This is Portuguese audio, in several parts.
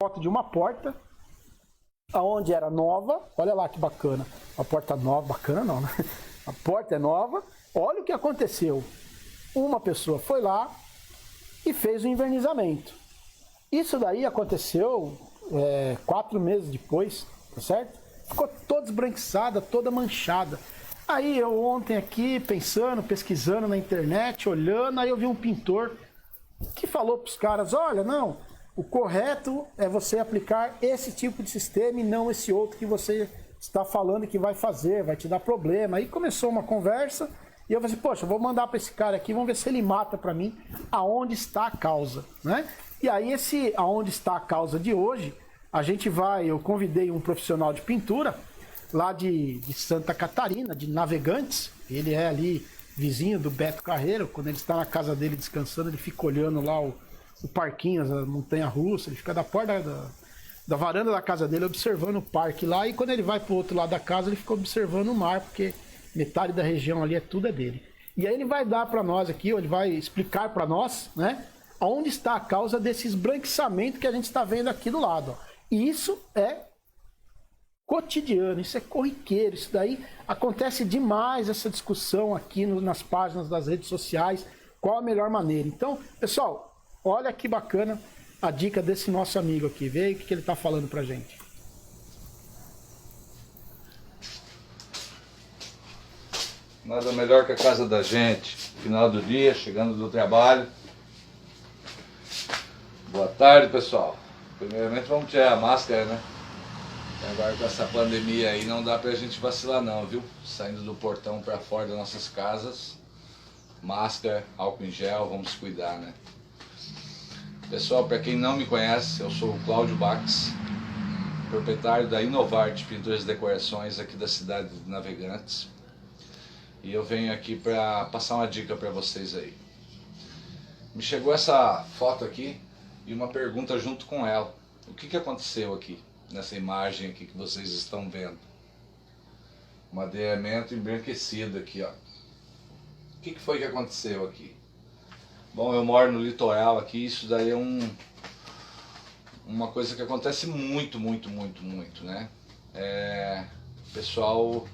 foto de uma porta, aonde era nova, olha lá que bacana, a porta nova, bacana não, né? A porta é nova, olha o que aconteceu. Uma pessoa foi lá e fez o envernizamento. Isso daí aconteceu 4 meses depois, tá certo? Ficou toda esbranquiçada, toda manchada. Aí eu ontem aqui pensando, pesquisando na internet, olhando, aí eu vi um pintor que falou para os caras, olha, não, o correto é você aplicar esse tipo de sistema e não esse outro que você está falando que vai fazer, vai te dar problema. Aí começou uma conversa e eu falei assim, poxa, eu vou mandar para esse cara aqui, vamos ver se ele mata para mim aonde está a causa, né? E aí esse aonde está a causa de hoje, eu convidei um profissional de pintura lá de Santa Catarina, de Navegantes, ele é ali vizinho do Beto Carreiro, quando ele está na casa dele descansando, ele fica olhando lá o parquinho, a montanha-russa, ele fica da porta da varanda da casa dele observando o parque lá, e quando ele vai pro outro lado da casa, ele fica observando o mar, porque metade da região ali tudo é dele. E aí ele vai dar para nós aqui, ele vai explicar para nós, né, onde está a causa desse esbranquiçamento que a gente está vendo aqui do lado, ó. E isso é cotidiano, isso é corriqueiro, isso daí acontece demais, essa discussão aqui nas páginas das redes sociais, qual a melhor maneira. Então, pessoal, olha que bacana a dica desse nosso amigo aqui, vê aí o que ele está falando pra gente. Nada melhor que a casa da gente, final do dia, chegando do trabalho. Boa tarde, pessoal. Primeiramente vamos tirar a máscara, né? Agora com essa pandemia aí não dá pra gente vacilar não, viu? Saindo do portão pra fora das nossas casas, máscara, álcool em gel, vamos cuidar, né? Pessoal, pra quem não me conhece, eu sou o Cláudio Bax, proprietário da Inovarte Pinturas e Decorações aqui da cidade de Navegantes. E eu venho aqui pra passar uma dica pra vocês aí. Me chegou essa foto aqui e uma pergunta junto com ela. O que aconteceu aqui? Nessa imagem aqui que vocês estão vendo, madeiramento embranquecido aqui, ó. O que foi que aconteceu aqui? Bom, eu moro no litoral aqui, isso daí é uma coisa que acontece muito, né? O pessoal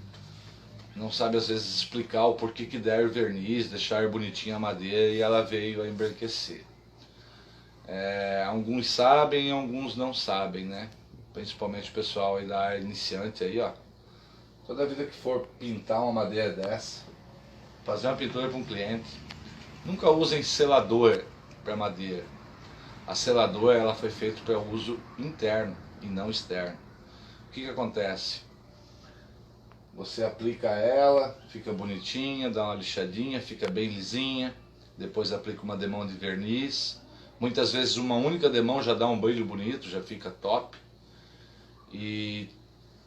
não sabe às vezes explicar o porquê que der verniz, deixar bonitinha a madeira e ela veio a embranquecer. Alguns sabem, alguns não sabem, né? Principalmente o pessoal aí da área iniciante aí, ó. Toda vida que for pintar uma madeira dessa, fazer uma pintura para um cliente, nunca usem selador para madeira. A seladora ela foi feita para uso interno e não externo. O que acontece? Você aplica ela, fica bonitinha, dá uma lixadinha, fica bem lisinha, depois aplica uma demão de verniz. Muitas vezes uma única demão já dá um brilho bonito, já fica top. E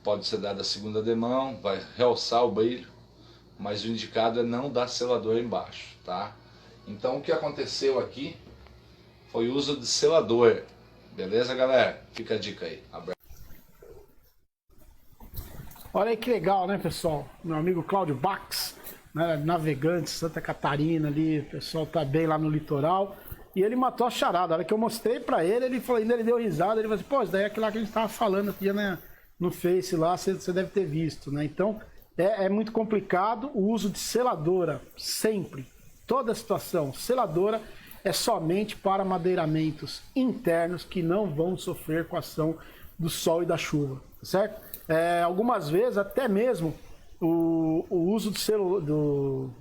pode ser dada a segunda demão, vai realçar o brilho, mas o indicado é não dar selador embaixo, tá? Então o que aconteceu aqui foi o uso de selador, beleza, galera? Fica a dica aí. Abraço. Olha aí que legal, né, pessoal? Meu amigo Cláudio Bax, né, Navegantes, Santa Catarina ali, o pessoal tá bem lá no litoral. E ele matou a charada. A hora que eu mostrei pra ele, ele falou, ainda ele deu risada, ele falou assim, pô, isso daí é aquilo lá que a gente tava falando aqui, né, no Face lá, você deve ter visto, né? Então, é muito complicado o uso de seladora, sempre, toda situação. Seladora é somente para madeiramentos internos que não vão sofrer com a ação do sol e da chuva, certo? Algumas vezes, até mesmo, o uso do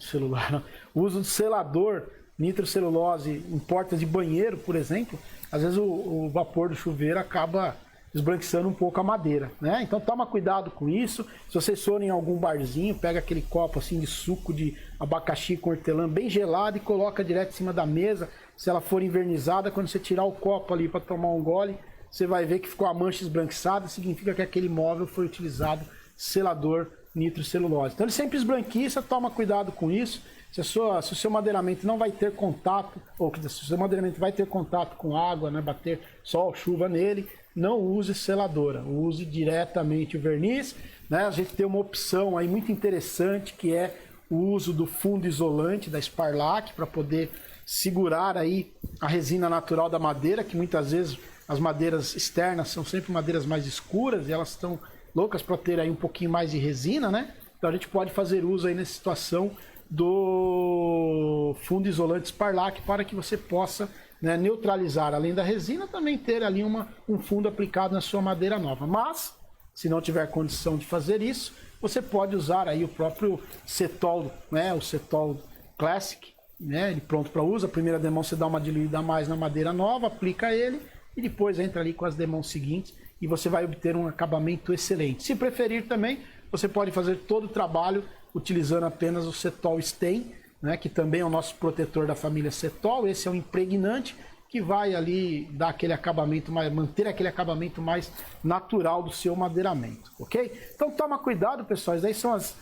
uso de selador nitrocelulose em portas de banheiro, por exemplo, às vezes o vapor do chuveiro acaba esbranquiçando um pouco a madeira, né? Então toma cuidado com isso. Se vocês forem em algum barzinho, pega aquele copo assim de suco de abacaxi com hortelã bem gelado e coloca direto em cima da mesa. Se ela for envernizada, quando você tirar o copo ali para tomar um gole, você vai ver que ficou a mancha esbranquiçada, significa que aquele móvel foi utilizado selador nitrocelulose. Então ele sempre esbranquiça, toma cuidado com isso. Se o seu madeiramento não vai ter contato, ou se o seu madeiramento vai ter contato com água, né, bater sol, chuva nele, não use seladora, use diretamente o verniz, né? A gente tem uma opção aí muito interessante que é o uso do fundo isolante da Sparlac para poder segurar aí a resina natural da madeira, que muitas vezes as madeiras externas são sempre madeiras mais escuras e elas estão loucas para ter aí um pouquinho mais de resina, né? Então a gente pode fazer uso aí nessa situação do fundo isolante Sparlac para que você possa, né, neutralizar, além da resina, também ter ali um fundo aplicado na sua madeira nova. Mas, se não tiver condição de fazer isso, você pode usar aí o próprio Cetol, né, o Cetol Classic, né, ele pronto para uso. A primeira demão você dá uma diluída a mais na madeira nova, aplica ele e depois entra ali com as demãos seguintes e você vai obter um acabamento excelente. Se preferir também, você pode fazer todo o trabalho utilizando apenas o Cetol Stain, né, que também é o nosso protetor da família Cetol. Esse é um impregnante que vai ali dar aquele acabamento, manter aquele acabamento mais natural do seu madeiramento, ok? Então toma cuidado, pessoal, essas aí são as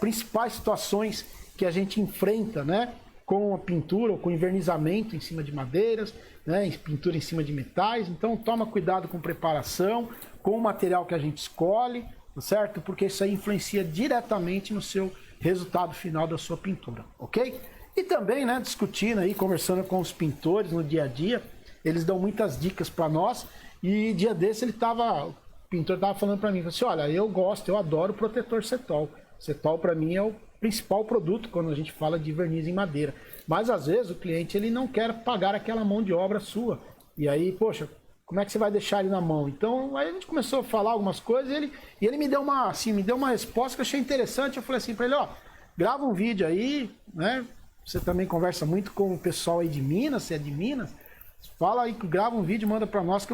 principais situações que a gente enfrenta, né, com a pintura ou com envernizamento em cima de madeiras, né, pintura em cima de metais. Então toma cuidado com preparação, com o material que a gente escolhe, certo? Porque isso aí influencia diretamente no seu resultado final da sua pintura, ok? E também, né, discutindo aí, conversando com os pintores no dia a dia, eles dão muitas dicas para nós. E dia desse o pintor estava falando para mim, assim, olha, eu adoro o protetor Cetol. Cetol para mim é o principal produto quando a gente fala de verniz em madeira. Mas às vezes o cliente ele não quer pagar aquela mão de obra sua. E aí, poxa, como é que você vai deixar ele na mão? Então aí a gente começou a falar algumas coisas e ele me deu uma resposta que eu achei interessante. Eu falei assim para ele, ó, grava um vídeo aí, né? Você também conversa muito com o pessoal aí de Minas, você é de Minas, fala aí, grava um vídeo, manda para nós que